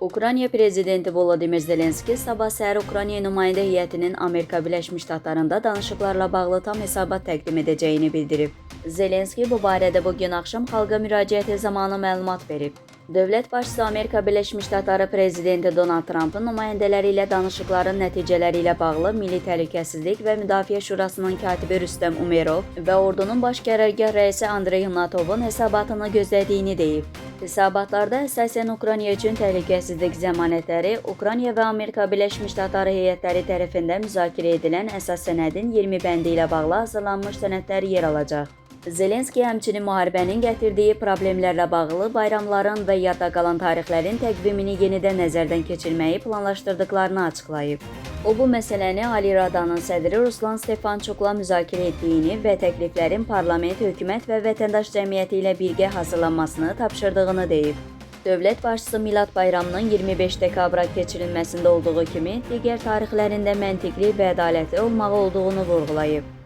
Ukrayna prezidenti Volodymyr Zelenski sabah səhər Ukrayna nümayəndə heyətinin Amerika Birləşmiş Ştatlarında danışıqlarla bağlı tam hesabat təqdim edəcəyini bildirib. Zelenski bu barədə bugün axşam xalqa müraciəti zamanı məlumat verib. Dövlət başçısı Amerika Birləşmiş Ştatları prezidenti Donald Trumpın nümayəndələri ilə danışıqların nəticələri ilə bağlı Milli Təhlükəsizlik və Müdafiə Şurasının katibi Rüstəm Umerov və ordunun baş qərargah rəisi Andrey Yevlakovun hesabatını gözlədiyini deyib. Hesabatlarda əsasən Ukrayna üçün təhlükəsizlik zəmanətləri, Ukrayna və Amerika Birləşmiş Ştatları heyətləri tərəfindən müzakirə edilən əsas sənədin 20 bəndi ilə bağlı hazırlanmış sənədlər yer alacaq. Zelenski həmçinin müharibənin gətirdiyi problemlərlə bağlı bayramların və yadda qalan tarixlərin təqvimini yenidən nəzərdən keçirməyi planlaşdırdıqlarını açıqlayıb. O, bu məsələni Ali Radanın sədri Ruslan Stefançukla müzakirə etdiyini və təkliflərin parlament, hökumət və vətəndaş cəmiyyəti ilə birgə hazırlanmasını tapşırdığını deyib. Dövlət başçısı Milad bayramının 25 dekabra keçirilməsində olduğu kimi, digər tarixlərində məntiqli və ədalətli olmağı olduğunu vurğulayıb.